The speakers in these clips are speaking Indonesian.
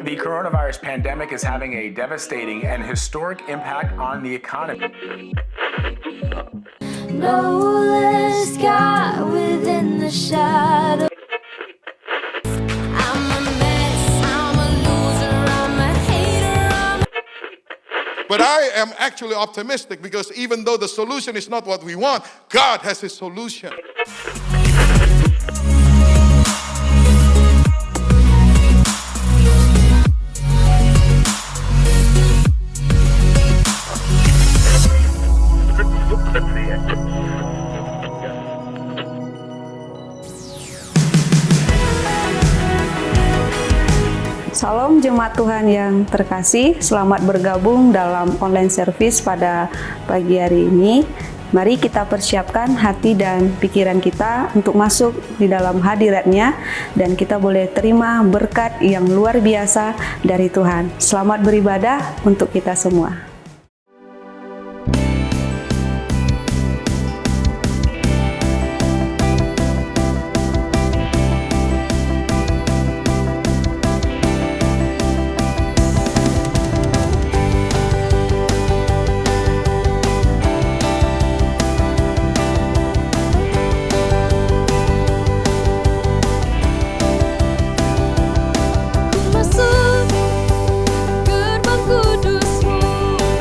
The coronavirus pandemic is having a devastating and historic impact on the economy. No less God within the shadow. I'm a mess, I'm a loser, I'm a hater, But I am actually optimistic because even though the solution is not what we want, God has His solution. Salam jemaat Tuhan yang terkasih, selamat bergabung dalam online service pada pagi hari ini. Mari kita persiapkan hati dan pikiran kita untuk masuk di dalam hadirat-Nya dan kita boleh terima berkat yang luar biasa dari Tuhan. Selamat beribadah untuk kita semua. masuk gerbang kudus-Mu.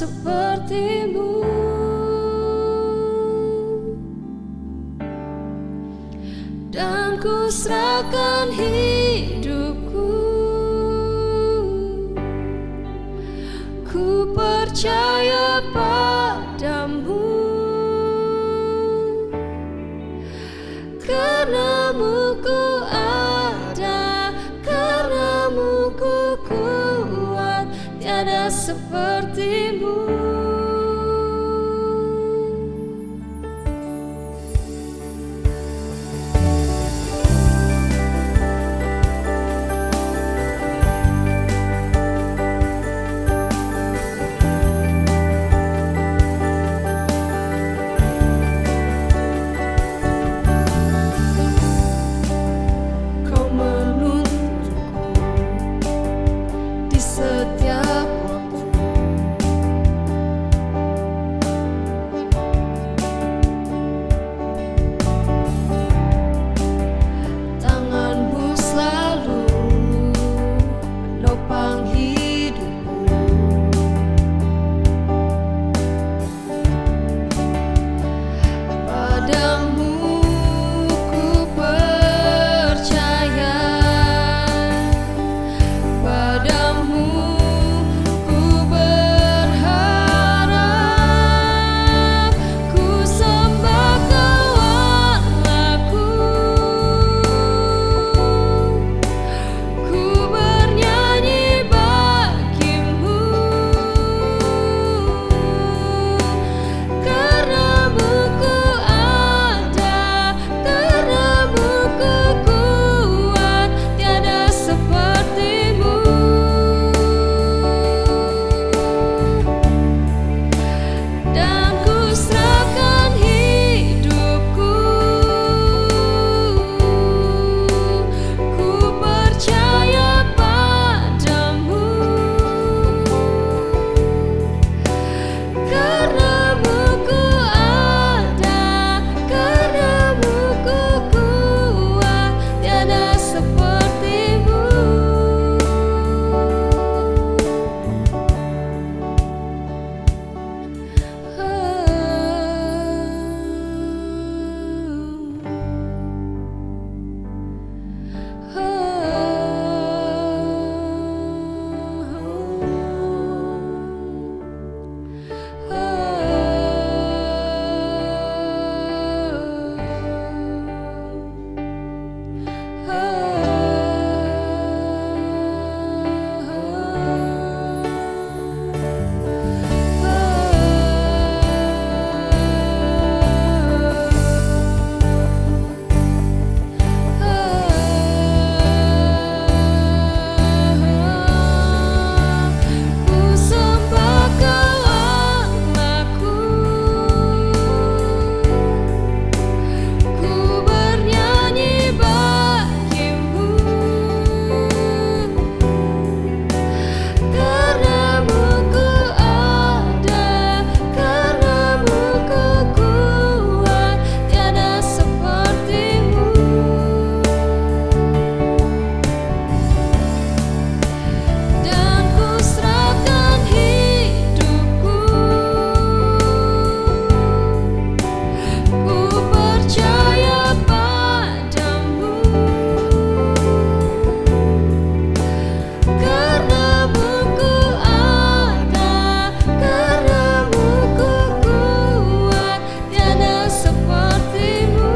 sepertimu, dan ku serahkan hidupku. Ku percaya padamu, karenamu ku ada, karenamu ku kuat, tiada sepertimu. Kau menuntunku di setiap waktu. Tanganmu selalu menopang hidupku. Padamu ku percaya, padamu ku berharap, ku sembah Kau Allahku, ku bernyanyi bagimu, karenamu ku ada, karenamu ku kuat, tiada sepertimu. Dan ku serahkan hidupku, ku percaya padamu, karenamu ku ada, karenamu ku kuat, tiada sepertimu. Ku sembah Kau Allahku, ku bernyanyi bagimu, karenamu ku ada, karenamu ku kuat, tiada sepertimu. Dan ku serahkan hidupku, ku percaya padamu, karenamu ku ada, karenamu ku kuat, tiada sepertimu.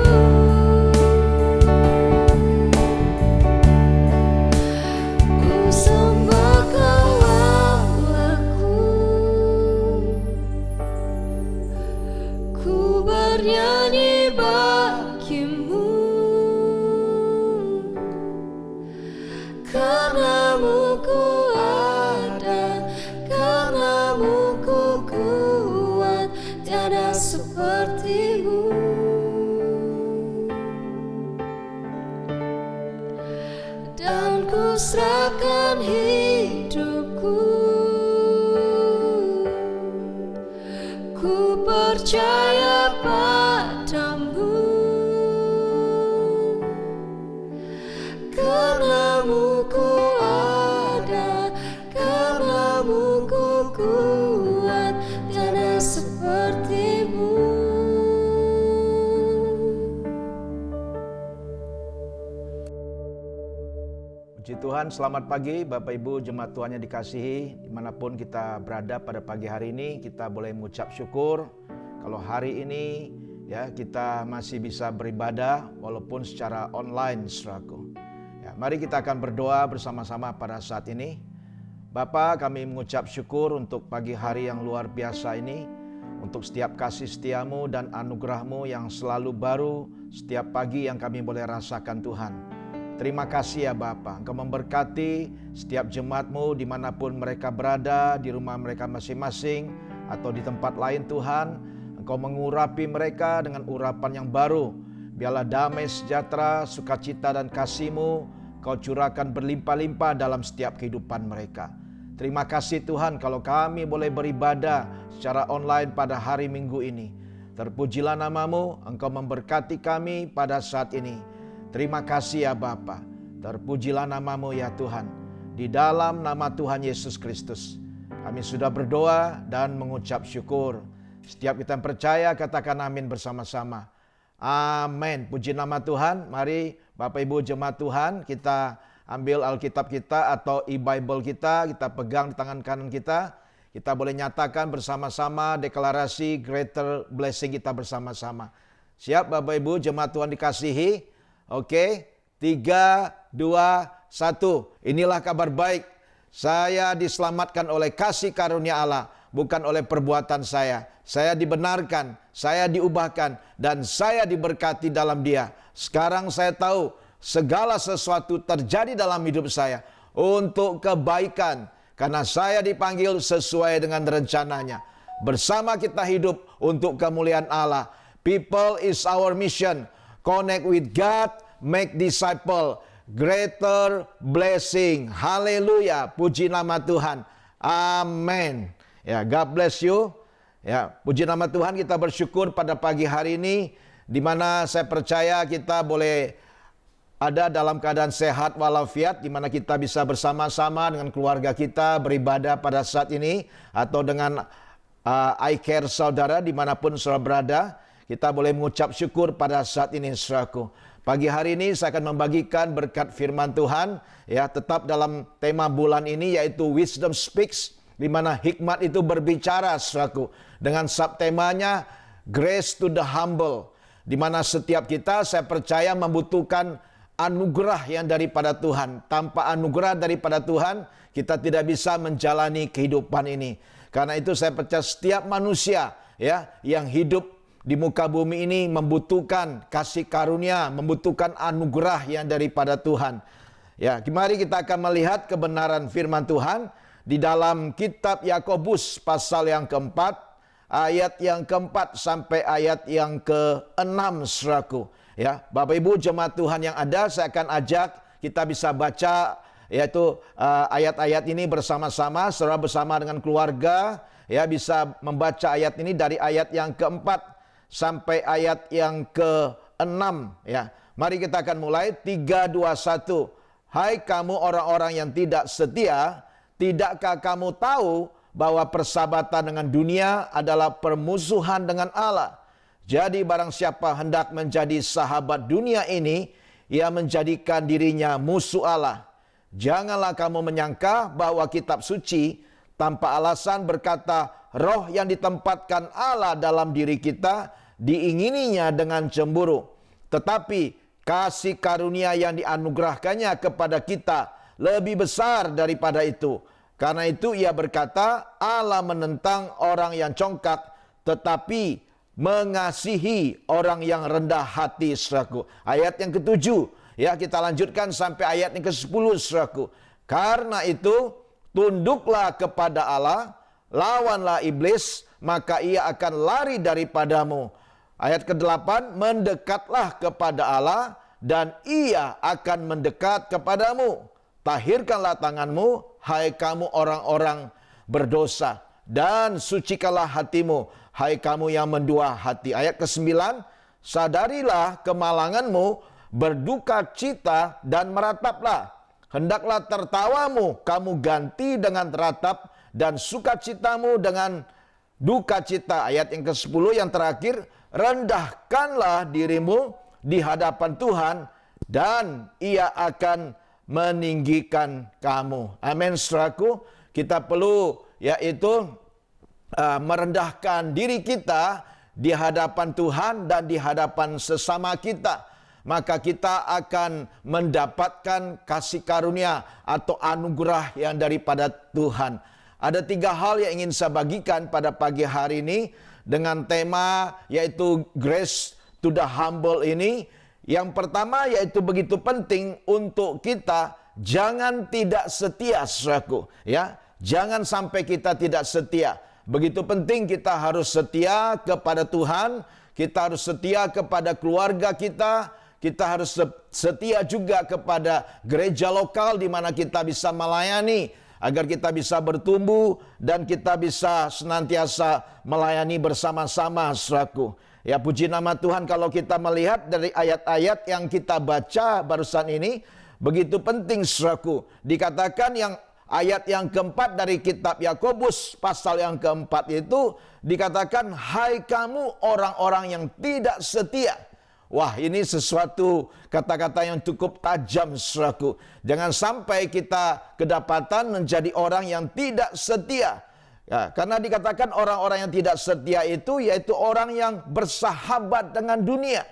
Ku sembah Kau Allahku, ku bernyanyi bagimu, karenamu ku ada, karenamu ku kuat, tiada sepertimu. Dan ku serahkan hidupku, ku percaya padamu, karenamu ku ada, karenamu ku kuat, Puji Tuhan, selamat pagi Bapak Ibu jemaat Tuhan yang dikasihi. Dimanapun kita berada pada pagi hari ini, kita boleh mengucap syukur kalau hari ini ya kita masih bisa beribadah walaupun secara online, saudaraku. Ya, mari kita akan berdoa bersama-sama pada saat ini. Bapa, kami mengucap syukur untuk pagi hari yang luar biasa ini, untuk setiap kasih setiamu dan anugerahmu yang selalu baru setiap pagi yang kami boleh rasakan Tuhan. Terima kasih ya Bapa, Engkau memberkati setiap jemaatmu dimanapun mereka berada, di rumah mereka masing-masing atau di tempat lain Tuhan. Engkau mengurapi mereka dengan urapan yang baru. Biarlah damai sejahtera, sukacita dan kasih-Mu Kau curahkan berlimpah-limpah dalam setiap kehidupan mereka. Terima kasih Tuhan kalau kami boleh beribadah secara online pada hari Minggu ini. Terpujilah nama-Mu, Engkau memberkati kami pada saat ini. Terima kasih ya Bapa. Terpujilah nama-Mu ya Tuhan. Di dalam nama Tuhan Yesus Kristus kami sudah berdoa dan mengucap syukur. Setiap kita yang percaya katakan amin bersama-sama. Amin. Puji nama Tuhan. Mari Bapak Ibu jemaat Tuhan, kita ambil Alkitab kita atau e-Bible kita pegang di tangan kanan kita. Kita boleh nyatakan bersama-sama deklarasi greater blessing kita bersama-sama. Siap Bapak Ibu jemaat Tuhan dikasihi? Oke, 3, 2, 1. Inilah kabar baik. Saya diselamatkan oleh kasih karunia Allah, bukan oleh perbuatan saya. Saya dibenarkan, saya diubahkan, dan saya diberkati dalam Dia. Sekarang saya tahu segala sesuatu terjadi dalam hidup saya untuk kebaikan, karena saya dipanggil sesuai dengan rencananya. Bersama kita hidup untuk kemuliaan Allah. People is our mission. Connect with God, make disciple, greater blessing. Haleluya, puji nama Tuhan. Amin. Ya, God bless you. Ya, puji nama Tuhan, kita bersyukur pada pagi hari ini, di mana saya percaya kita boleh ada dalam keadaan sehat walafiat, di mana kita bisa bersama-sama dengan keluarga kita beribadah pada saat ini, atau dengan iCare saudara dimanapun saudara berada. Kita boleh mengucap syukur pada saat ini, saudaraku. Pagi hari ini saya akan membagikan berkat firman Tuhan, ya, tetap dalam tema bulan ini yaitu Wisdom Speaks, di mana hikmat itu berbicara, saudaraku. Dengan subtemanya Grace to the Humble, di mana setiap kita saya percaya membutuhkan anugerah yang daripada Tuhan. Tanpa anugerah daripada Tuhan, kita tidak bisa menjalani kehidupan ini. Karena itu saya percaya setiap manusia ya yang hidup di muka bumi ini membutuhkan kasih karunia, membutuhkan anugerah yang daripada Tuhan. Ya, mari kita akan melihat kebenaran firman Tuhan di dalam kitab Yakobus pasal yang keempat, ayat yang keempat sampai ayat yang ke-6, saudaraku. Ya, Bapak Ibu jemaat Tuhan yang ada, saya akan ajak kita bisa baca yaitu ayat-ayat ini bersama-sama, saudara bersama dengan keluarga, ya, bisa membaca ayat ini dari ayat yang keempat sampai ayat yang ke-6, ya. Mari kita akan mulai. 3, 2, 1. Hai kamu orang-orang yang tidak setia, tidakkah kamu tahu bahwa persahabatan dengan dunia adalah permusuhan dengan Allah? Jadi barang siapa hendak menjadi sahabat dunia ini, ia menjadikan dirinya musuh Allah. Janganlah kamu menyangka bahwa kitab suci tanpa alasan berkata, roh yang ditempatkan Allah dalam diri kita diingininya dengan cemburu. Tetapi kasih karunia yang dianugerahkannya kepada kita lebih besar daripada itu. Karena itu ia berkata, Allah menentang orang yang congkak, tetapi mengasihi orang yang rendah hati, saudaraku. Ayat yang ke-7, ya, kita lanjutkan sampai ayat yang ke-10, saudaraku. Karena itu tunduklah kepada Allah, lawanlah iblis, maka ia akan lari daripadamu. Ayat ke-8, mendekatlah kepada Allah dan ia akan mendekat kepadamu. Tahirkanlah tanganmu, hai kamu orang-orang berdosa, dan sucikanlah hatimu, hai kamu yang mendua hati. Ayat ke-9, sadarilah kemalanganmu, berduka cita dan merataplah. Hendaklah tertawamu kamu ganti dengan teratap, dan sukacitamu dengan duka cita. Ayat yang ke-10 yang terakhir, rendahkanlah dirimu di hadapan Tuhan, dan ia akan meninggikan kamu. Amin, saudaraku. Kita perlu yaitu merendahkan diri kita di hadapan Tuhan dan di hadapan sesama kita. Maka kita akan mendapatkan kasih karunia atau anugerah yang daripada Tuhan. Ada 3 hal yang ingin saya bagikan pada pagi hari ini dengan tema yaitu Grace to the Humble ini. Yang pertama yaitu begitu penting untuk kita jangan tidak setia, saudaraku. Ya, jangan sampai kita tidak setia. Begitu penting kita harus setia kepada Tuhan, kita harus setia kepada keluarga kita. Kita harus setia juga kepada gereja lokal di mana kita bisa melayani agar kita bisa bertumbuh dan kita bisa senantiasa melayani bersama-sama, saudaraku. Ya, puji nama Tuhan, kalau kita melihat dari ayat-ayat yang kita baca barusan ini, begitu penting, saudaraku. Dikatakan yang ayat yang keempat dari kitab Yakobus pasal yang keempat itu dikatakan, hai kamu orang-orang yang tidak setia. Wah, ini sesuatu kata-kata yang cukup tajam, saudaraku. Jangan sampai kita kedapatan menjadi orang yang tidak setia. Ya, karena dikatakan orang-orang yang tidak setia itu yaitu orang yang bersahabat dengan dunia.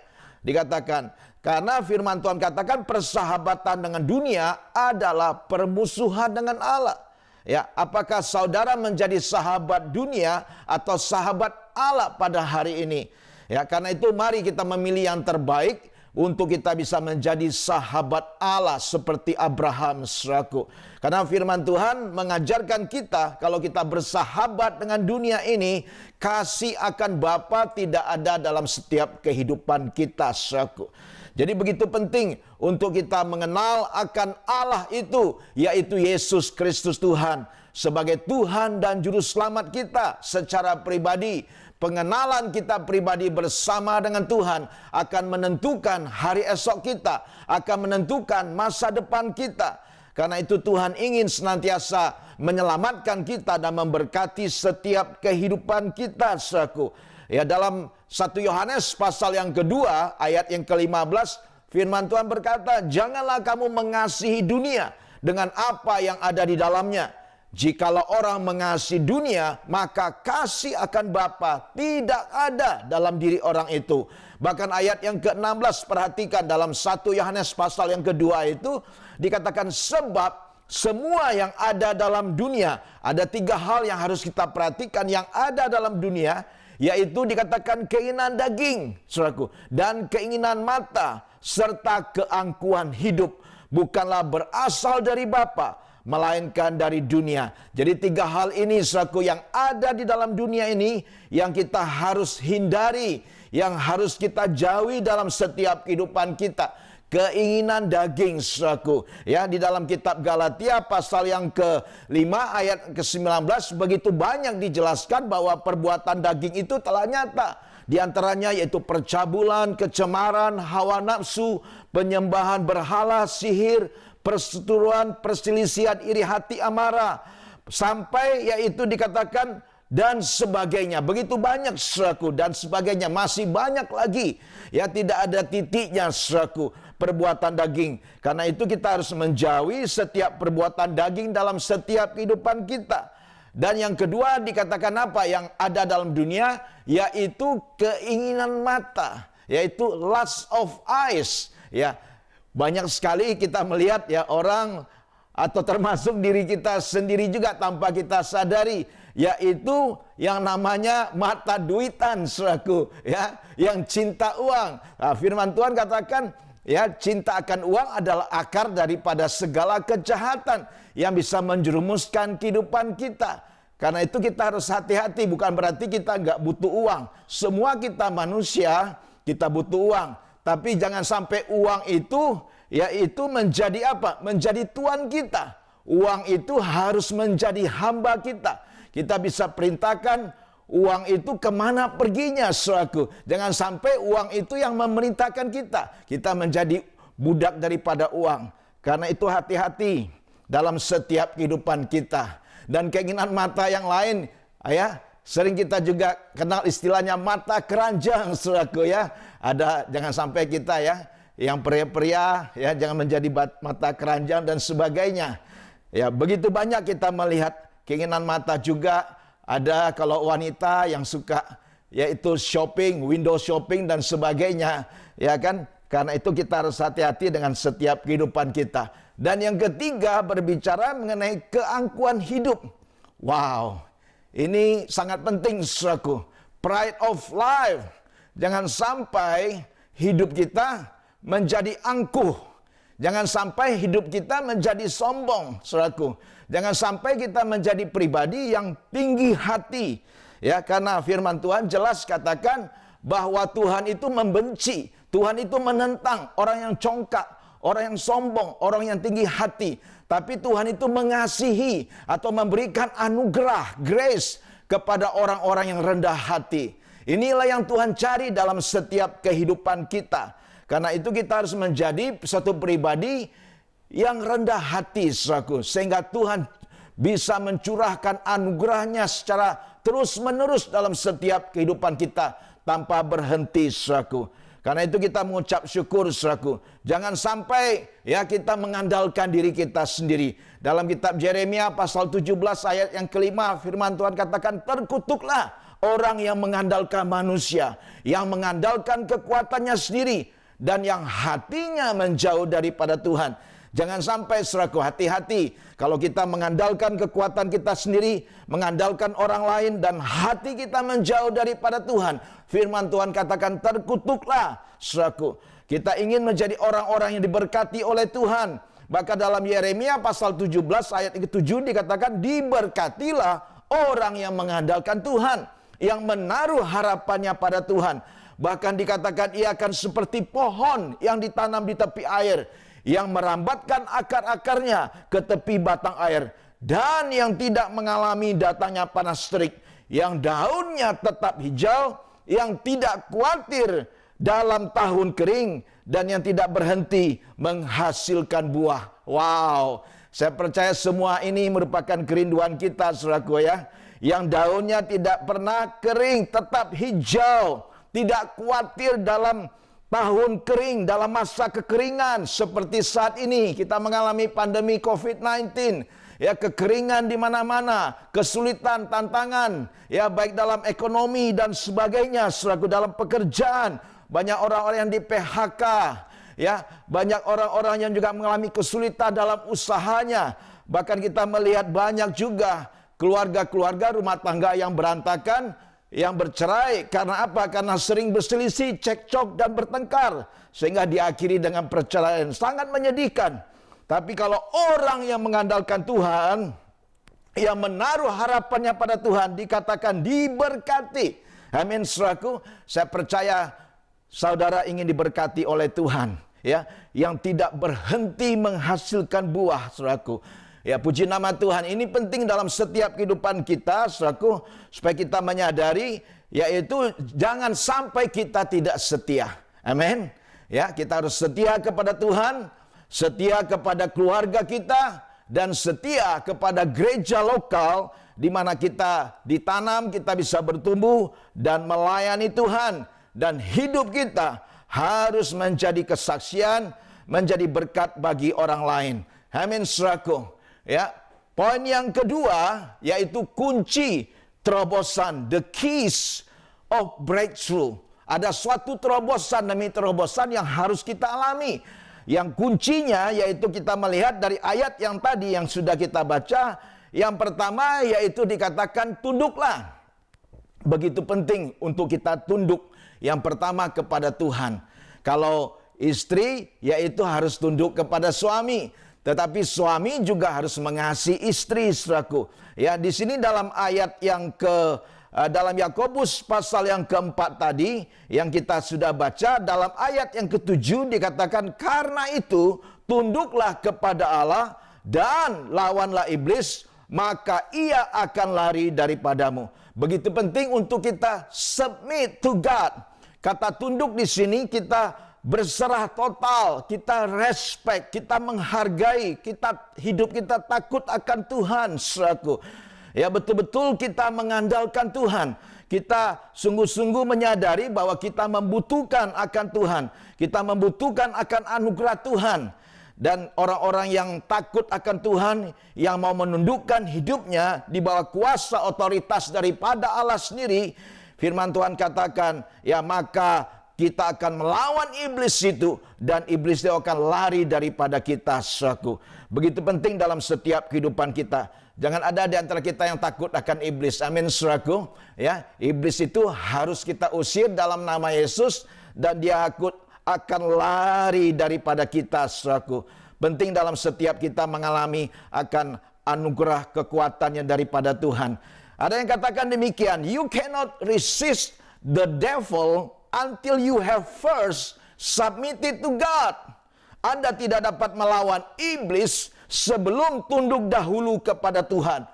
Dikatakan, karena firman Tuhan katakan persahabatan dengan dunia adalah permusuhan dengan Allah. Ya, apakah saudara menjadi sahabat dunia atau sahabat Allah pada hari ini? Ya, karena itu mari kita memilih yang terbaik untuk kita bisa menjadi sahabat Allah seperti Abraham, saudaraku. Karena firman Tuhan mengajarkan kita kalau kita bersahabat dengan dunia ini, kasih akan Bapa tidak ada dalam setiap kehidupan kita, saudaraku. Jadi begitu penting untuk kita mengenal akan Allah itu, yaitu Yesus Kristus Tuhan sebagai Tuhan dan Juru Selamat kita secara pribadi. Pengenalan kita pribadi bersama dengan Tuhan akan menentukan hari esok kita, akan menentukan masa depan kita. Karena itu Tuhan ingin senantiasa menyelamatkan kita dan memberkati setiap kehidupan kita, saudaraku. Ya, dalam 1 Yohanes pasal yang kedua ayat yang ke-15 firman Tuhan berkata, janganlah kamu mengasihi dunia dengan apa yang ada di dalamnya. Jikalau orang mengasihi dunia, maka kasih akan Bapa tidak ada dalam diri orang itu. Bahkan ayat yang ke-16, perhatikan dalam 1 Yohanes pasal yang kedua itu, dikatakan sebab semua yang ada dalam dunia, ada 3 hal yang harus kita perhatikan yang ada dalam dunia, yaitu dikatakan keinginan daging, saudaraku, dan keinginan mata, serta keangkuhan hidup, bukanlah berasal dari Bapa, melainkan dari dunia. Jadi 3 hal ini, saudaraku, yang ada di dalam dunia ini yang kita harus hindari, yang harus kita jauhi dalam setiap kehidupan kita. Keinginan daging, saudaraku. Ya, di dalam kitab Galatia pasal yang ke-5 ayat ke-19 begitu banyak dijelaskan bahwa perbuatan daging itu telah nyata. Di antaranya yaitu percabulan, kecemaran, hawa nafsu, penyembahan berhala, sihir, perseteruan, perselisihan, iri hati, amarah, sampai yaitu dikatakan dan sebagainya. Begitu banyak, saudaraku, dan sebagainya, masih banyak lagi. Ya, tidak ada titiknya, saudaraku, perbuatan daging. Karena itu kita harus menjauhi setiap perbuatan daging dalam setiap kehidupan kita. Dan yang kedua dikatakan apa yang ada dalam dunia, yaitu keinginan mata, yaitu lust of eyes. Ya, banyak sekali kita melihat ya orang atau termasuk diri kita sendiri juga tanpa kita sadari, yaitu yang namanya mata duitan, saudaraku, ya, yang cinta uang. Nah, firman Tuhan katakan, ya, cinta akan uang adalah akar daripada segala kejahatan yang bisa menjerumuskan kehidupan kita. Karena itu kita harus hati-hati, bukan berarti kita nggak butuh uang. Semua kita manusia, kita butuh uang. Tapi jangan sampai uang itu, yaitu menjadi apa? Menjadi tuan kita. Uang itu harus menjadi hamba kita. Kita bisa perintahkan uang itu kemana perginya, saudaraku. Jangan sampai uang itu yang memerintahkan kita. Kita menjadi budak daripada uang. Karena itu hati-hati dalam setiap kehidupan kita. Dan keinginan mata yang lain, ya, sering kita juga kenal istilahnya mata keranjang, saudaraku, ya. Ada, jangan sampai kita, ya, yang pria-pria ya jangan menjadi mata keranjang dan sebagainya. Ya, begitu banyak kita melihat keinginan mata juga. Ada kalau wanita yang suka yaitu shopping, window shopping dan sebagainya, ya kan? Karena itu kita harus hati-hati dengan setiap kehidupan kita. Dan yang ketiga berbicara mengenai keangkuhan hidup. Wow, ini sangat penting saudaraku. Pride of life. Jangan sampai hidup kita menjadi angkuh. Jangan sampai hidup kita menjadi sombong, saudaraku. Jangan sampai kita menjadi pribadi yang tinggi hati. Ya, karena firman Tuhan jelas katakan bahwa Tuhan itu membenci, Tuhan itu menentang orang yang congkak, orang yang sombong, orang yang tinggi hati. Tapi Tuhan itu mengasihi atau memberikan anugerah, grace kepada orang-orang yang rendah hati. Inilah yang Tuhan cari dalam setiap kehidupan kita. Karena itu kita harus menjadi satu pribadi yang rendah hati, saudaraku. Sehingga Tuhan bisa mencurahkan anugerahnya secara terus-menerus dalam setiap kehidupan kita tanpa berhenti, saudaraku. Karena itu kita mengucap syukur, saudaraku. Jangan sampai ya kita mengandalkan diri kita sendiri. Dalam kitab Yeremia pasal 17 ayat yang kelima, firman Tuhan katakan, terkutuklah orang yang mengandalkan manusia, yang mengandalkan kekuatannya sendiri, dan yang hatinya menjauh daripada Tuhan. Jangan sampai, saudaraku, hati-hati kalau kita mengandalkan kekuatan kita sendiri, mengandalkan orang lain, dan hati kita menjauh daripada Tuhan. Firman Tuhan katakan, terkutuklah, saudaraku. Kita ingin menjadi orang-orang yang diberkati oleh Tuhan. Maka dalam Yeremia pasal 17 ayat ke-7 dikatakan, diberkatilah orang yang mengandalkan Tuhan, yang menaruh harapannya pada Tuhan. Bahkan dikatakan ia akan seperti pohon yang ditanam di tepi air, yang merambatkan akar-akarnya ke tepi batang air, dan yang tidak mengalami datangnya panas terik, yang daunnya tetap hijau, yang tidak khawatir dalam tahun kering, dan yang tidak berhenti menghasilkan buah. Wow, saya percaya semua ini merupakan kerinduan kita, saudaraku ya. Yang daunnya tidak pernah kering, tetap hijau, tidak khawatir dalam tahun kering, dalam masa kekeringan seperti saat ini kita mengalami pandemi COVID-19, ya, kekeringan di mana-mana, kesulitan, tantangan, ya, baik dalam ekonomi dan sebagainya, saudaraku, dalam pekerjaan, banyak orang-orang yang di PHK, ya, banyak orang-orang yang juga mengalami kesulitan dalam usahanya. Bahkan kita melihat banyak juga keluarga-keluarga rumah tangga yang berantakan, yang bercerai. Karena apa? Karena sering berselisih, cekcok, dan bertengkar. Sehingga diakhiri dengan perceraian. Sangat menyedihkan. Tapi kalau orang yang mengandalkan Tuhan, yang menaruh harapannya pada Tuhan, dikatakan diberkati. Amin, saudaraku. Saya percaya saudara ingin diberkati oleh Tuhan, ya, yang tidak berhenti menghasilkan buah, saudaraku. Ya, puji nama Tuhan. Ini penting dalam setiap kehidupan kita, saudaraku, supaya kita menyadari, yaitu jangan sampai kita tidak setia. Amin. Ya, kita harus setia kepada Tuhan, setia kepada keluarga kita, dan setia kepada gereja lokal di mana kita ditanam, kita bisa bertumbuh dan melayani Tuhan, dan hidup kita harus menjadi kesaksian, menjadi berkat bagi orang lain. Amin, saudaraku. Ya, poin yang kedua yaitu kunci terobosan, the keys of breakthrough. Ada suatu terobosan demi terobosan yang harus kita alami. Yang kuncinya yaitu kita melihat dari ayat yang tadi yang sudah kita baca. Yang pertama yaitu dikatakan tunduklah. Begitu penting untuk kita tunduk. Yang pertama kepada Tuhan. Kalau istri yaitu harus tunduk kepada suami. Tetapi suami juga harus mengasihi istri, saudaraku. Ya, di sini dalam ayat yang dalam Yakobus pasal yang keempat tadi yang kita sudah baca, dalam ayat yang ke-7 dikatakan, karena itu tunduklah kepada Allah dan lawanlah iblis, maka ia akan lari daripadamu. Begitu penting untuk kita submit to God. Kata tunduk di sini kita berserah total, kita respect, kita menghargai, hidup kita takut akan Tuhan, saudaraku. Ya, betul-betul kita mengandalkan Tuhan. kita sungguh-sungguh menyadari bahwa kita membutuhkan akan Tuhan. Kita membutuhkan akan anugerah Tuhan. Dan orang-orang yang takut akan Tuhan, yang mau menundukkan hidupnya di bawah kuasa otoritas daripada Allah sendiri, firman Tuhan katakan, ya maka kita akan melawan iblis itu, dan iblis itu akan lari daripada kita, saudaraku. Begitu penting dalam setiap kehidupan kita. Jangan ada di antara kita yang takut akan iblis. Amin, saudaraku. Ya, iblis itu harus kita usir dalam nama Yesus, dan dia akan lari daripada kita, saudaraku. Penting dalam setiap kita mengalami akan anugerah kekuatannya daripada Tuhan. Ada yang katakan demikian, you cannot resist the devil until you have first submitted to God. Anda tidak dapat melawan iblis sebelum tunduk dahulu kepada Tuhan.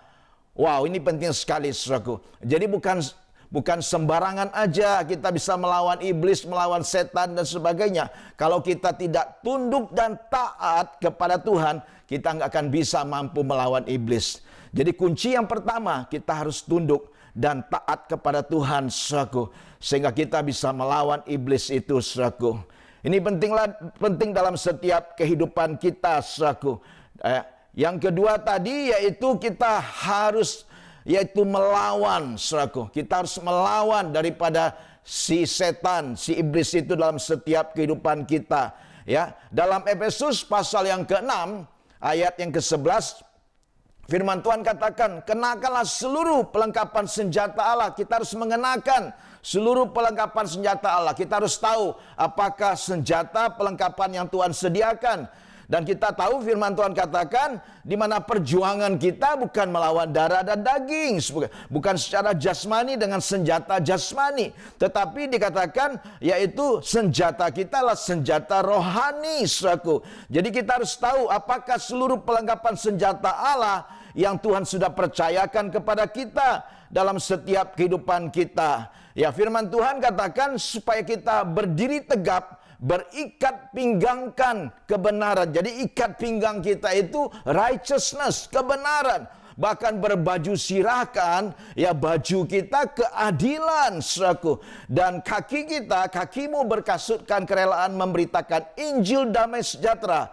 Wow, ini penting sekali, saudaraku. Jadi bukan sembarangan aja kita bisa melawan iblis, melawan setan dan sebagainya. Kalau kita tidak tunduk dan taat kepada Tuhan, kita nggak akan bisa mampu melawan iblis. Jadi kunci yang pertama, kita harus tunduk dan taat kepada Tuhan, saudaraku, sehingga kita bisa melawan iblis itu, saudaraku. Ini penting dalam setiap kehidupan kita, saudaraku. Yang kedua tadi yaitu kita harus melawan, saudaraku. Kita harus melawan daripada si setan, si iblis itu dalam setiap kehidupan kita. Ya, dalam Efesus pasal yang ke-6 ayat yang ke-11, firman Tuhan katakan, kenakanlah seluruh pelengkapan senjata Allah. Kita harus mengenakan seluruh pelengkapan senjata Allah. Kita harus tahu apakah senjata pelengkapan yang Tuhan sediakan. Dan kita tahu firman Tuhan katakan, di mana perjuangan kita bukan melawan darah dan daging, bukan secara jasmani dengan senjata jasmani, tetapi dikatakan yaitu senjata kita adalah senjata rohani, saudaraku. Jadi kita harus tahu apakah seluruh pelengkapan senjata Allah yang Tuhan sudah percayakan kepada kita dalam setiap kehidupan kita. Ya, firman Tuhan katakan supaya kita berdiri tegap, berikat pinggangkan kebenaran. Jadi ikat pinggang kita itu righteousness, kebenaran. Bahkan berbaju sirahkan, ya baju kita keadilan, saudaraku. Dan kaki kita, kakimu berkasutkan kerelaan memberitakan Injil damai sejahtera.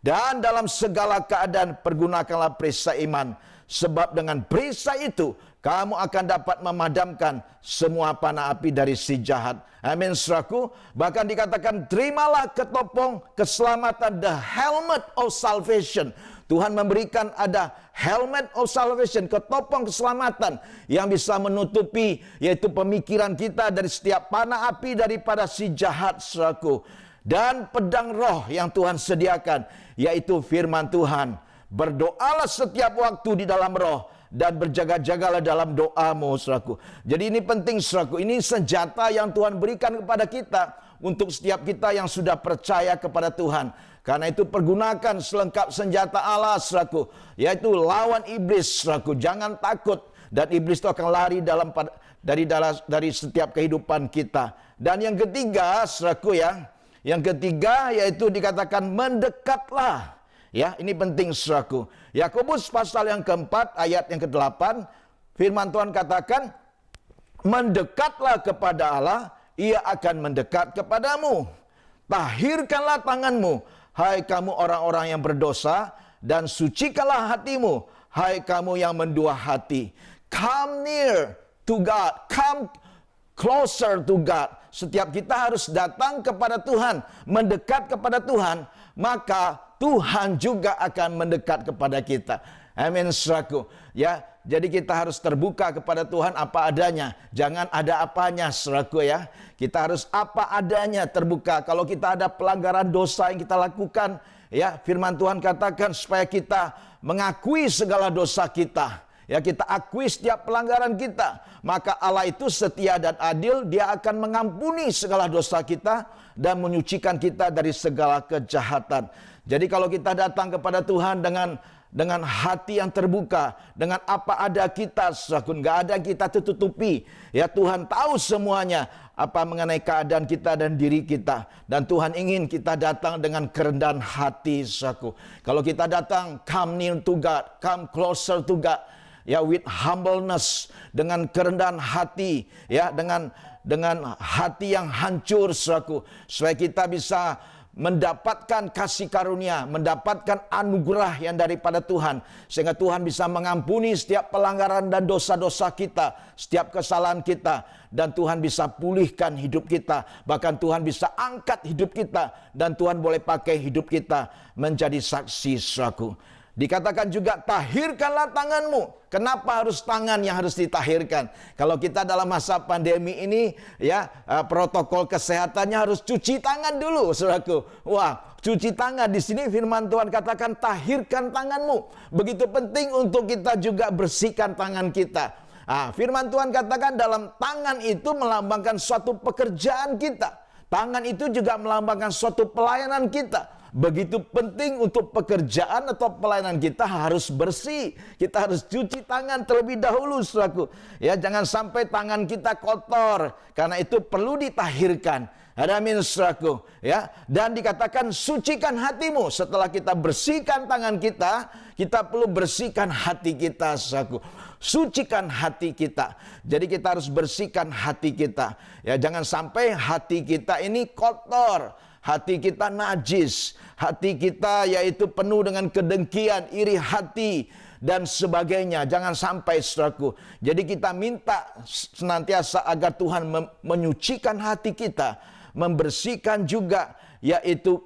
Dan dalam segala keadaan pergunakanlah perisai iman. Sebab dengan perisai itu kamu akan dapat memadamkan semua panah api dari si jahat. Amin, saudaraku. Bahkan dikatakan, terimalah ketopong keselamatan, the helmet of salvation. Tuhan memberikan ada helmet of salvation, ketopong keselamatan yang bisa menutupi yaitu pemikiran kita dari setiap panah api daripada si jahat, saudaraku. Dan pedang roh yang Tuhan sediakan, yaitu firman Tuhan. Berdoalah setiap waktu di dalam roh, dan berjaga-jagalah dalam doamu, saudaraku. Jadi ini penting, saudaraku. Ini senjata yang Tuhan berikan kepada kita untuk setiap kita yang sudah percaya kepada Tuhan. Karena itu pergunakan selengkap senjata Allah, saudaraku. Yaitu lawan iblis, saudaraku. Jangan takut, dan iblis itu akan lari dari setiap kehidupan kita. Dan yang ketiga, saudaraku, ya, yang ketiga yaitu dikatakan mendekatlah. Ya, ini penting, saudaraku. Yakobus pasal yang keempat ayat yang ke-8, firman Tuhan katakan, mendekatlah kepada Allah, ia akan mendekat kepadamu. Tahirkanlah tanganmu, hai kamu orang-orang yang berdosa, dan sucikanlah hatimu, hai kamu yang mendua hati. Come near to God, come closer to God. Setiap kita harus datang kepada Tuhan, mendekat kepada Tuhan, maka Tuhan juga akan mendekat kepada kita. Amin, saudaraku. Ya, jadi kita harus terbuka kepada Tuhan apa adanya. Jangan ada apanya, saudaraku, ya. Kita harus apa adanya terbuka. Kalau kita ada pelanggaran dosa yang kita lakukan, ya, firman Tuhan katakan supaya kita mengakui segala dosa kita. Ya, kita akui setiap pelanggaran kita. Maka Allah itu setia dan adil. Dia akan mengampuni segala dosa kita dan menyucikan kita dari segala kejahatan. Jadi kalau kita datang kepada Tuhan dengan hati yang terbuka, dengan apa ada kita, nggak ada yang kita tutupi. Ya, Tuhan tahu semuanya apa mengenai keadaan kita dan diri kita. Dan Tuhan ingin kita datang dengan kerendahan hati, saudaraku. Kalau kita datang, come near to God, come closer to God. ya, with humbleness, dengan kerendahan hati, ya, dengan hati yang hancur, saudaraku, supaya kita bisa mendapatkan kasih karunia, mendapatkan anugerah yang daripada Tuhan, sehingga Tuhan bisa mengampuni setiap pelanggaran dan dosa-dosa kita, setiap kesalahan kita, dan Tuhan bisa pulihkan hidup kita, bahkan Tuhan bisa angkat hidup kita, dan Tuhan boleh pakai hidup kita menjadi saksi, saudaraku. Dikatakan juga, tahirkanlah tanganmu. Kenapa harus tangan yang harus ditahirkan? Kalau kita dalam masa pandemi ini, ya, protokol kesehatannya harus cuci tangan dulu, saudaraku. Wah, cuci tangan. Di sini firman Tuhan katakan, tahirkan tanganmu. Begitu penting untuk kita juga bersihkan tangan kita. Firman Tuhan katakan dalam tangan itu melambangkan suatu pekerjaan kita. Tangan itu juga melambangkan suatu pelayanan kita. Begitu penting untuk pekerjaan atau pelayanan kita harus bersih. Kita harus cuci tangan terlebih dahulu, saudaraku. Ya, jangan sampai tangan kita kotor. Karena itu perlu ditahirkan. Amin, saudaraku. Ya, dan dikatakan sucikan hatimu. Setelah kita bersihkan tangan kita, kita perlu bersihkan hati kita, saudaraku. Sucikan hati kita. Jadi kita harus bersihkan hati kita. Ya, jangan sampai hati kita ini kotor. Hati kita najis, hati kita yaitu penuh dengan kedengkian, iri hati, dan sebagainya. Jangan sampai, saudaraku. Jadi kita minta senantiasa agar Tuhan menyucikan hati kita, membersihkan juga yaitu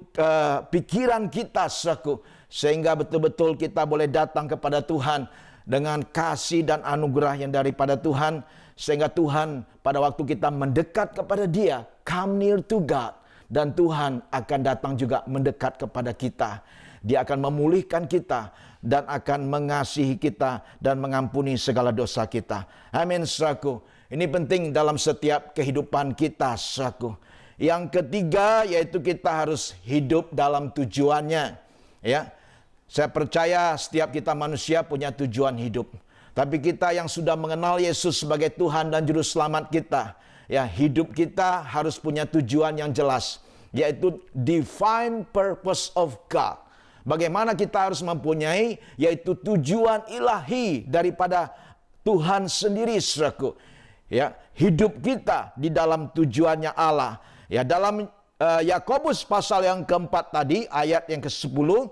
pikiran kita, saudaraku. Sehingga betul-betul kita boleh datang kepada Tuhan dengan kasih dan anugerah yang daripada Tuhan. Sehingga Tuhan pada waktu kita mendekat kepada Dia, come near to God. Dan Tuhan akan datang juga mendekat kepada kita. Dia akan memulihkan kita dan akan mengasihi kita dan mengampuni segala dosa kita. Amin, saudaraku. Ini penting dalam setiap kehidupan kita, saudaraku. Yang ketiga yaitu kita harus hidup dalam tujuannya. Ya, saya percaya setiap kita manusia punya tujuan hidup. Tapi kita yang sudah mengenal Yesus sebagai Tuhan dan Juru Selamat kita, ya, hidup kita harus punya tujuan yang jelas, yaitu divine purpose of God. Bagaimana kita harus mempunyai yaitu tujuan ilahi daripada Tuhan sendiri, saudaraku. Ya, hidup kita di dalam tujuannya Allah. Ya, dalam Yakobus pasal yang keempat tadi, ayat yang ke-10,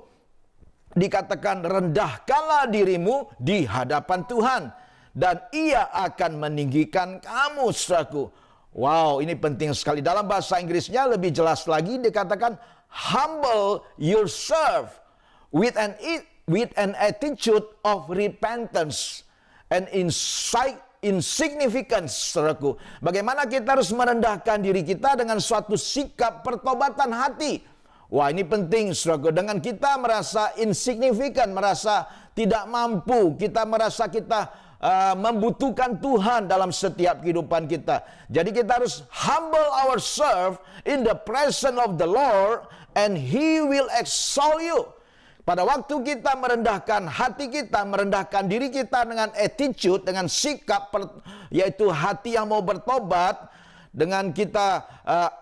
dikatakan, rendahkanlah dirimu di hadapan Tuhan, dan Ia akan meninggikan kamu, saudaraku. Wow, ini penting sekali. Dalam bahasa Inggrisnya lebih jelas lagi dikatakan, humble yourself with an attitude of repentance and insignificance, saudaraku. Bagaimana kita harus merendahkan diri kita dengan suatu sikap pertobatan hati. Wah, ini penting, saudaraku. Dengan kita merasa insignifikan, merasa tidak mampu, kita merasa kita membutuhkan Tuhan dalam setiap kehidupan kita. Jadi kita harus humble ourselves in the presence of the Lord, and He will exalt you. Pada waktu kita merendahkan hati kita, merendahkan diri kita dengan attitude, dengan sikap, yaitu hati yang mau bertobat, dengan kita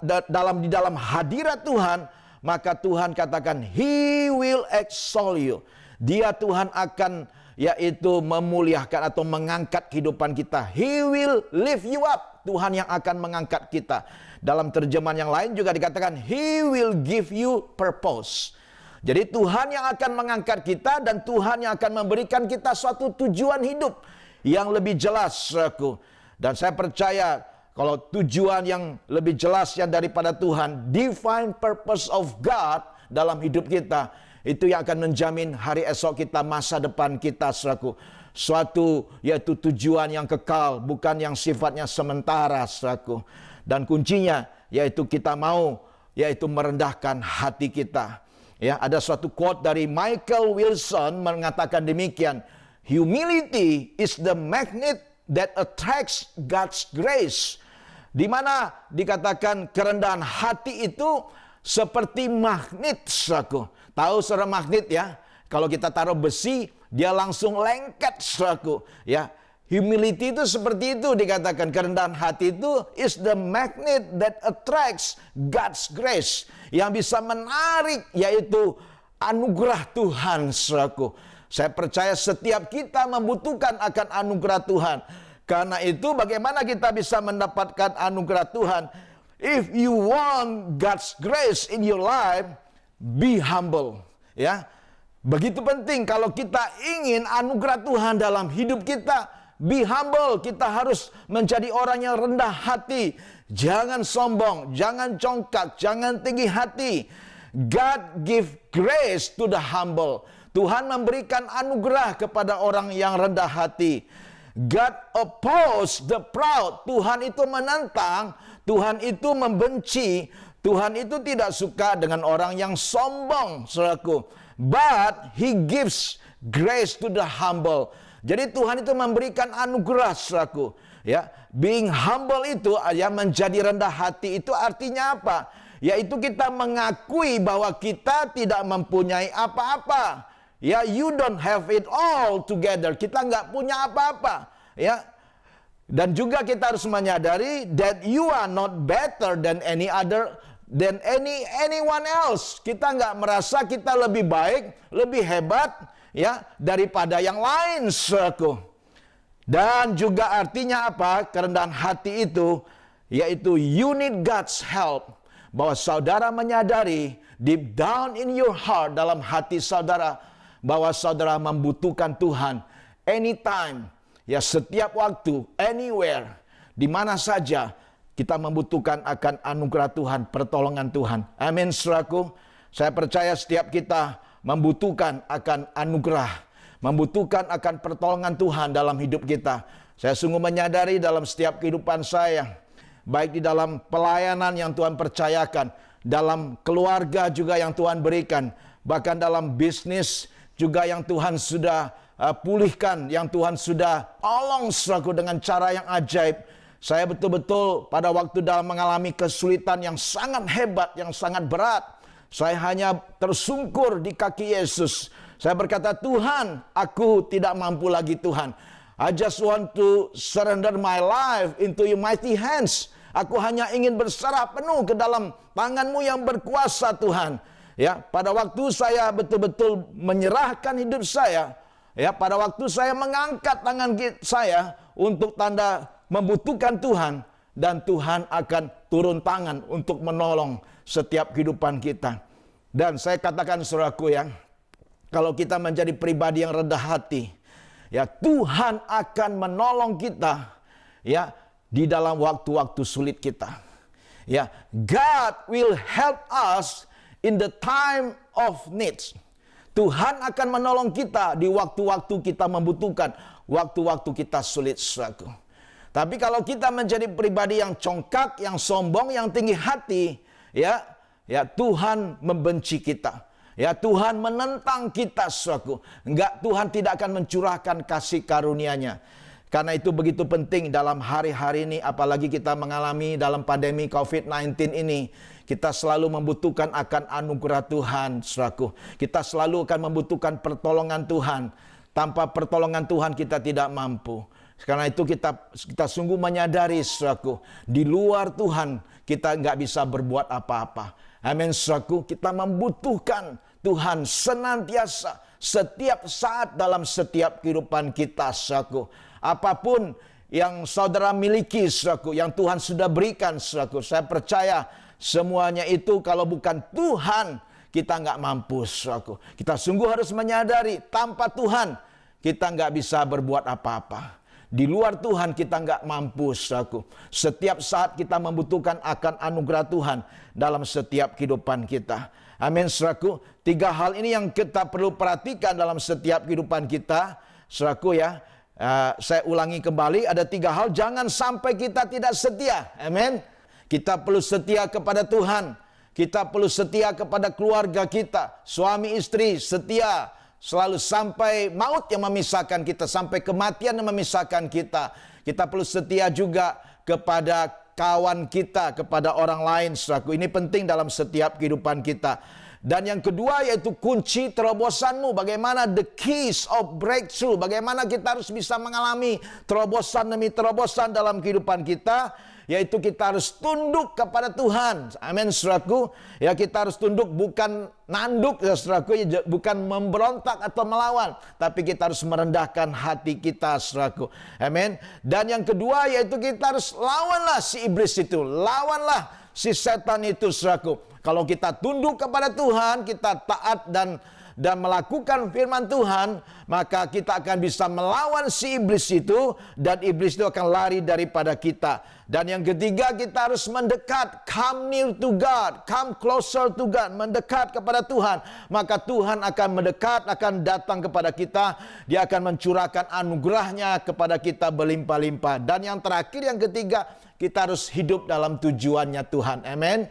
di dalam hadirat Tuhan, maka Tuhan katakan, He will exalt you. Dia, Tuhan, akan yaitu memuliakan atau mengangkat kehidupan kita. He will lift you up. Tuhan yang akan mengangkat kita. Dalam terjemahan yang lain juga dikatakan, He will give you purpose. Jadi Tuhan yang akan mengangkat kita, dan Tuhan yang akan memberikan kita suatu tujuan hidup yang lebih jelas, saudaraku. Dan saya percaya kalau tujuan yang lebih jelas yang daripada Tuhan, divine purpose of God dalam hidup kita, itu yang akan menjamin hari esok kita, masa depan kita, saudaraku. Suatu yaitu tujuan yang kekal, bukan yang sifatnya sementara, saudaraku. Dan kuncinya yaitu kita mau yaitu merendahkan hati kita. Ya, ada suatu quote dari Michael Wilson mengatakan demikian, humility is the magnet that attracts God's grace. Di mana dikatakan kerendahan hati itu seperti magnet, saudaraku. Tahu saudara magnet, ya? Kalau kita taruh besi, dia langsung lengket, saudaraku. Ya, humility itu seperti itu dikatakan. Kerendahan hati itu is the magnet that attracts God's grace, yang bisa menarik yaitu anugerah Tuhan, saudaraku. Saya percaya setiap kita membutuhkan akan anugerah Tuhan. Karena itu bagaimana kita bisa mendapatkan anugerah Tuhan? If you want God's grace in your life, be humble. Ya, begitu penting kalau kita ingin anugerah Tuhan dalam hidup kita. Be humble. Kita harus menjadi orang yang rendah hati. Jangan sombong, jangan congkak, jangan tinggi hati. God give grace to the humble. Tuhan memberikan anugerah kepada orang yang rendah hati. God oppose the proud. Tuhan itu menentang, Tuhan itu membenci, Tuhan itu tidak suka dengan orang yang sombong, saudaraku. But He gives grace to the humble. Jadi Tuhan itu memberikan anugerah, saudaraku. Ya, being humble itu ya, menjadi rendah hati itu artinya apa? Yaitu kita mengakui bahwa kita tidak mempunyai apa-apa. Ya, you don't have it all together. Kita nggak punya apa-apa. Ya, dan juga kita harus menyadari that you are not better than anyone else. Kita nggak merasa kita lebih baik, lebih hebat, ya, daripada yang lain, saudaraku. Dan juga artinya apa? Kerendahan hati itu, yaitu you need God's help. Bahwa saudara menyadari deep down in your heart, dalam hati saudara, bahwa saudara membutuhkan Tuhan anytime, ya, setiap waktu, anywhere, di mana saja kita membutuhkan akan anugerah Tuhan, pertolongan Tuhan. Amin, saudaraku. Saya percaya setiap kita membutuhkan akan anugerah, membutuhkan akan pertolongan Tuhan dalam hidup kita. Saya sungguh menyadari dalam setiap kehidupan saya, baik di dalam pelayanan yang Tuhan percayakan, dalam keluarga juga yang Tuhan berikan, bahkan dalam bisnis juga yang Tuhan sudah pulihkan, yang Tuhan sudah tolong, saudaraku, dengan cara yang ajaib. Saya betul-betul pada waktu dalam mengalami kesulitan yang sangat hebat, yang sangat berat, saya hanya tersungkur di kaki Yesus. Saya berkata, Tuhan, aku tidak mampu lagi, Tuhan. I just want to surrender my life into your mighty hands. Aku hanya ingin berserah penuh ke dalam tangan-Mu yang berkuasa, Tuhan. Ya, pada waktu saya betul-betul menyerahkan hidup saya, ya, pada waktu saya mengangkat tangan saya untuk tanda membutuhkan Tuhan, dan Tuhan akan turun tangan untuk menolong setiap kehidupan kita. Dan saya katakan, saudaraku, ya, kalau kita menjadi pribadi yang rendah hati, ya, Tuhan akan menolong kita, ya, di dalam waktu-waktu sulit kita. Ya, God will help us in the time of needs. Tuhan akan menolong kita di waktu-waktu kita membutuhkan, waktu-waktu kita sulit, saudaraku. Tapi kalau kita menjadi pribadi yang congkak, yang sombong, yang tinggi hati, ya, Tuhan membenci kita. Ya, Tuhan menentang kita, saudaraku. Enggak, Tuhan tidak akan mencurahkan kasih karunia-Nya. Karena itu begitu penting dalam hari-hari ini, apalagi kita mengalami dalam pandemi COVID-19 ini, kita selalu membutuhkan akan anugerah Tuhan, saudaraku. Kita selalu akan membutuhkan pertolongan Tuhan. Tanpa pertolongan Tuhan kita tidak mampu. Karena itu kita sungguh menyadari, saudaraku, di luar Tuhan kita nggak bisa berbuat apa-apa. Amin, saudaraku. Kita membutuhkan Tuhan senantiasa, setiap saat dalam setiap kehidupan kita, saudaraku. Apapun yang saudara miliki, saudaraku, yang Tuhan sudah berikan, saudaraku, saya percaya semuanya itu kalau bukan Tuhan, kita nggak mampu, saudaraku. Kita sungguh harus menyadari, tanpa Tuhan kita nggak bisa berbuat apa-apa. Di luar Tuhan kita nggak mampu, saudaraku. Setiap saat kita membutuhkan akan anugerah Tuhan dalam setiap kehidupan kita. Amin, saudaraku. 3 hal ini yang kita perlu perhatikan dalam setiap kehidupan kita, saudaraku, ya. Saya ulangi kembali, ada 3 hal. Jangan sampai kita tidak setia. Amin. Kita perlu setia kepada Tuhan. Kita perlu setia kepada keluarga kita. Suami istri setia. Selalu sampai maut yang memisahkan kita, sampai kematian yang memisahkan kita. Kita perlu setia juga kepada kawan kita, kepada orang lain, saudaraku. Ini penting dalam setiap kehidupan kita. Dan yang kedua yaitu kunci terobosanmu. Bagaimana the keys of breakthrough. Bagaimana kita harus bisa mengalami terobosan demi terobosan dalam kehidupan kita. Yaitu kita harus tunduk kepada Tuhan. Amin, saudaraku. Ya, kita harus tunduk, bukan nanduk, ya, saudaraku. Bukan memberontak atau melawan. Tapi kita harus merendahkan hati kita, saudaraku. Amin. Dan yang kedua yaitu kita harus lawanlah si iblis itu. Lawanlah si setan itu, saudaraku. Kalau kita tunduk kepada Tuhan, kita taat dan melakukan firman Tuhan, maka kita akan bisa melawan si iblis itu, dan iblis itu akan lari daripada kita. Dan yang ketiga, kita harus mendekat, come near to God, come closer to God, mendekat kepada Tuhan. Maka Tuhan akan mendekat, akan datang kepada kita, Dia akan mencurahkan anugerahnya kepada kita berlimpah-limpah. Dan yang terakhir, yang ketiga, kita harus hidup dalam tujuannya Tuhan. Amin.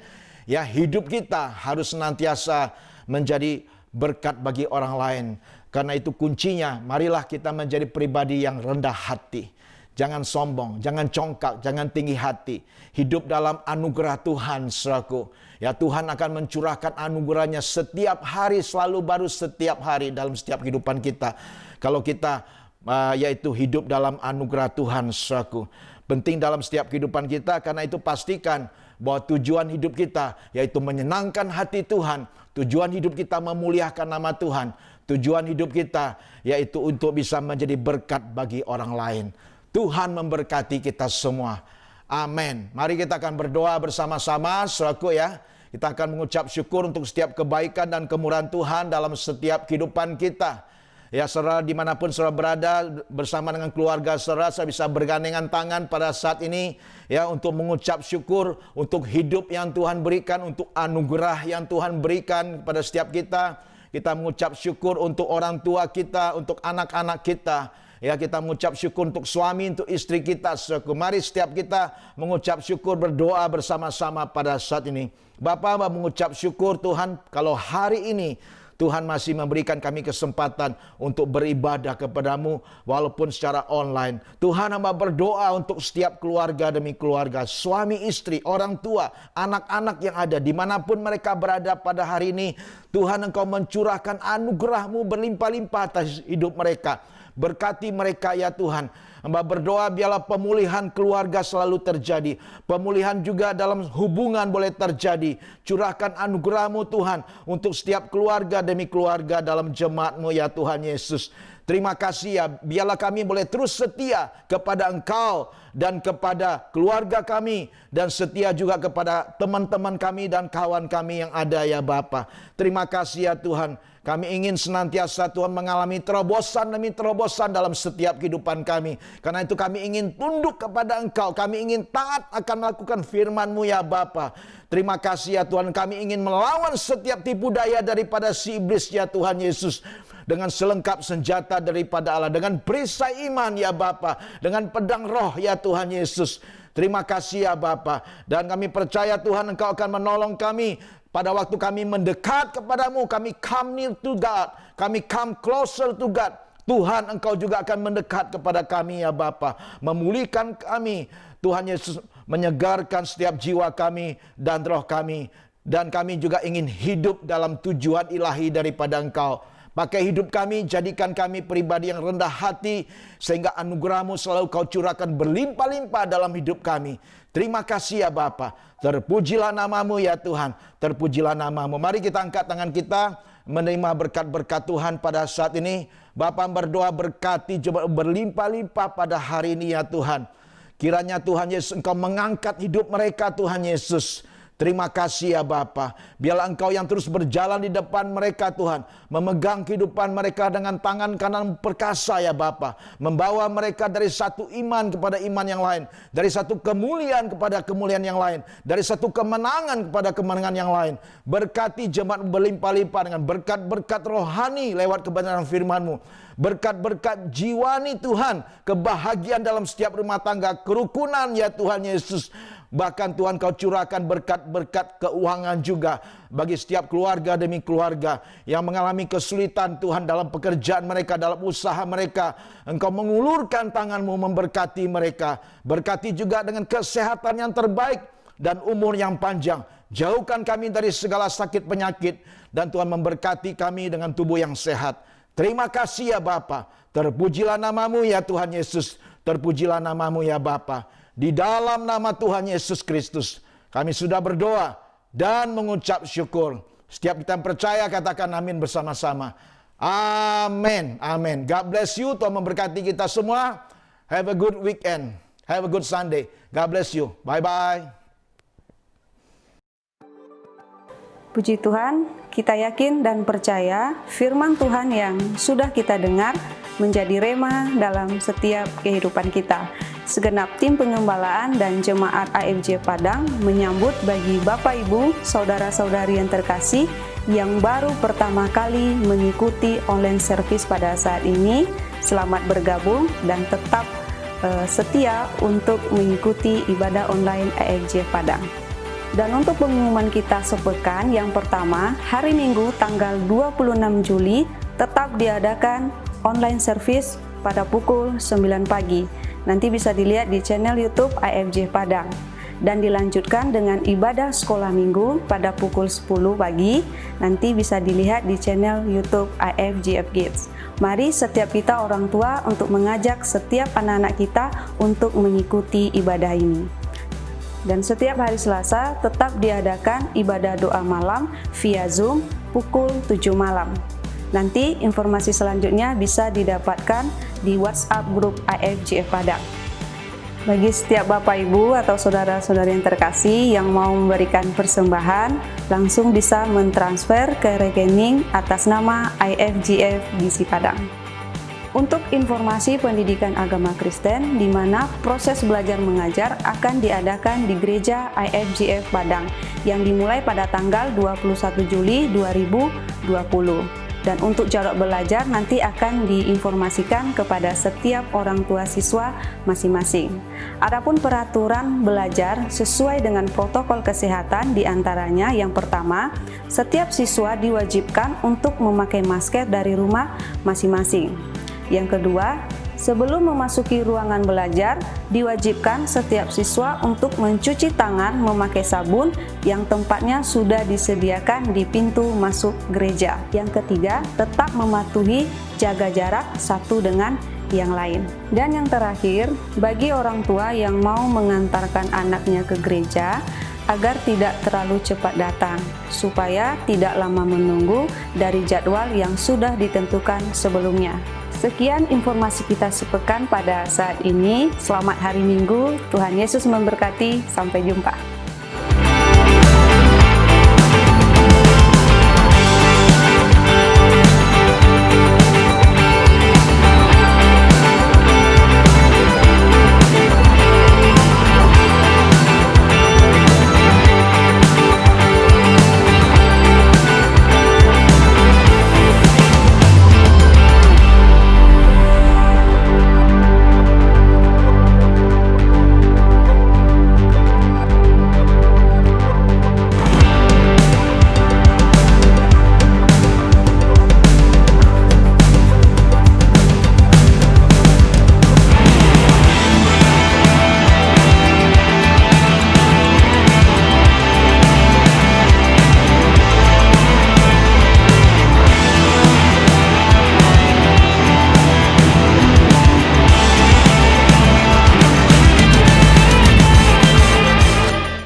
Ya, hidup kita harus senantiasa menjadi berkat bagi orang lain. Karena itu kuncinya, marilah kita menjadi pribadi yang rendah hati. Jangan sombong, jangan congkak, jangan tinggi hati. Hidup dalam anugerah Tuhan, saudaraku. Ya, Tuhan akan mencurahkan anugerahnya setiap hari, selalu baru setiap hari dalam setiap kehidupan kita. Kalau kita yaitu hidup dalam anugerah Tuhan, saudaraku. Penting dalam setiap kehidupan kita, karena itu pastikan bahwa tujuan hidup kita yaitu menyenangkan hati Tuhan. Tujuan hidup kita memuliakan nama Tuhan. Tujuan hidup kita yaitu untuk bisa menjadi berkat bagi orang lain. Tuhan memberkati kita semua. Amin. Mari kita akan berdoa bersama-sama, saudaraku ya. Kita akan mengucap syukur untuk setiap kebaikan dan kemurahan Tuhan dalam setiap kehidupan kita. Ya, saudara, dimanapun saudara berada bersama dengan keluarga saudara, saya bisa bergandengan tangan pada saat ini ya, untuk mengucap syukur untuk hidup yang Tuhan berikan, untuk anugerah yang Tuhan berikan kepada setiap kita. Kita mengucap syukur untuk orang tua kita, untuk anak-anak kita. Ya, kita mengucap syukur untuk suami, untuk istri kita. Mari setiap kita mengucap syukur, berdoa bersama-sama pada saat ini. Bapa, mengucap syukur Tuhan kalau hari ini Tuhan masih memberikan kami kesempatan untuk beribadah kepadamu walaupun secara online. Tuhan, hamba berdoa untuk setiap keluarga demi keluarga, suami istri, orang tua, anak-anak yang ada dimanapun mereka berada pada hari ini. Tuhan, Engkau mencurahkan anugerah-Mu berlimpah-limpah atas hidup mereka. Berkati mereka ya Tuhan. Hamba berdoa biarlah pemulihan keluarga selalu terjadi. Pemulihan juga dalam hubungan boleh terjadi. Curahkan anugerah-Mu Tuhan untuk setiap keluarga demi keluarga dalam jemaat-Mu ya Tuhan Yesus. Terima kasih ya, biarlah kami boleh terus setia kepada Engkau dan kepada keluarga kami, dan setia juga kepada teman-teman kami dan kawan kami yang ada ya Bapa. Terima kasih ya Tuhan. Kami ingin senantiasa Tuhan mengalami terobosan demi terobosan dalam setiap kehidupan kami. Karena itu kami ingin tunduk kepada Engkau. Kami ingin taat akan melakukan firman-Mu ya Bapa. Terima kasih ya Tuhan. Kami ingin melawan setiap tipu daya daripada si iblis ya Tuhan Yesus. Dengan selengkap senjata daripada Allah. Dengan perisai iman ya Bapa. Dengan pedang roh ya Tuhan Yesus. Terima kasih ya Bapa. Dan kami percaya Tuhan Engkau akan menolong kami. Pada waktu kami mendekat kepadamu, kami come near to God, kami come closer to God. Tuhan, Engkau juga akan mendekat kepada kami ya Bapa, memulihkan kami. Tuhan Yesus menyegarkan setiap jiwa kami dan roh kami. Dan kami juga ingin hidup dalam tujuan ilahi daripada Engkau. Pakai hidup kami, jadikan kami pribadi yang rendah hati, sehingga anugerah-Mu selalu Kau curahkan berlimpah-limpah dalam hidup kami. Terima kasih ya Bapa. Terpujilah nama-Mu ya Tuhan. Terpujilah nama-Mu. Mari kita angkat tangan kita, menerima berkat-berkat Tuhan pada saat ini. Bapa berdoa berkati berlimpah-limpah pada hari ini ya Tuhan. Kiranya Tuhan Yesus Engkau mengangkat hidup mereka Tuhan Yesus. Terima kasih ya Bapa. Biarlah Engkau yang terus berjalan di depan mereka Tuhan. Memegang kehidupan mereka dengan tangan kanan perkasa ya Bapa. Membawa mereka dari satu iman kepada iman yang lain. Dari satu kemuliaan kepada kemuliaan yang lain. Dari satu kemenangan kepada kemenangan yang lain. Berkati jemaat berlimpah-limpah dengan berkat-berkat rohani lewat kebenaran firman-Mu. Berkat-berkat jiwani Tuhan. Kebahagiaan dalam setiap rumah tangga. Kerukunan ya Tuhan Yesus. Bahkan Tuhan Kau curahkan berkat-berkat keuangan juga bagi setiap keluarga demi keluarga yang mengalami kesulitan Tuhan dalam pekerjaan mereka, dalam usaha mereka. Engkau mengulurkan tangan-Mu memberkati mereka. Berkati juga dengan kesehatan yang terbaik dan umur yang panjang. Jauhkan kami dari segala sakit penyakit dan Tuhan memberkati kami dengan tubuh yang sehat. Terima kasih ya Bapa. Terpujilah namamu ya Tuhan Yesus. Terpujilah namamu ya Bapa. Di dalam nama Tuhan Yesus Kristus kami sudah berdoa dan mengucap syukur. Setiap kita percaya katakan amin bersama-sama. Amin. Amin. God bless you. Tuhan memberkati kita semua. Have a good weekend. Have a good Sunday. God bless you. Bye-bye. Puji Tuhan, kita yakin dan percaya firman Tuhan yang sudah kita dengar menjadi rema dalam setiap kehidupan kita. Segenap tim pengembalaan dan jemaat AFJ Padang menyambut bagi Bapak Ibu, saudara-saudari yang terkasih yang baru pertama kali mengikuti online service pada saat ini. Selamat bergabung dan tetap setia untuk mengikuti ibadah online AFJ Padang. Dan untuk pengumuman kita sepekan, yang pertama, hari Minggu tanggal 26 Juli tetap diadakan online service pada pukul 9 pagi. Nanti bisa dilihat di channel YouTube AFJ Padang. Dan dilanjutkan dengan ibadah sekolah minggu pada pukul 10 pagi. Nanti bisa dilihat di channel YouTube AFJF Kids. Mari setiap kita orang tua untuk mengajak setiap anak-anak kita untuk mengikuti ibadah ini. Dan setiap hari Selasa tetap diadakan ibadah doa malam via Zoom pukul 7 malam. Nanti informasi selanjutnya bisa didapatkan di WhatsApp grup AFJF Padang. Bagi setiap Bapak Ibu atau saudara-saudari yang terkasih yang mau memberikan persembahan, langsung bisa mentransfer ke rekening atas nama IFGF Gizi Padang. Untuk informasi pendidikan agama Kristen, di mana proses belajar mengajar akan diadakan di Gereja IFGF Padang yang dimulai pada tanggal 21 Juli 2020. Dan untuk jarak belajar nanti akan diinformasikan kepada setiap orang tua siswa masing-masing. Adapun peraturan belajar sesuai dengan protokol kesehatan diantaranya yang pertama, setiap siswa diwajibkan untuk memakai masker dari rumah masing-masing. Yang kedua, sebelum memasuki ruangan belajar, diwajibkan setiap siswa untuk mencuci tangan memakai sabun yang tempatnya sudah disediakan di pintu masuk gereja. Yang ketiga, tetap mematuhi jaga jarak satu dengan yang lain. Dan yang terakhir, bagi orang tua yang mau mengantarkan anaknya ke gereja, agar tidak terlalu cepat datang, supaya tidak lama menunggu dari jadwal yang sudah ditentukan sebelumnya. Sekian informasi kita sepekan pada saat ini. Selamat hari Minggu, Tuhan Yesus memberkati, sampai jumpa.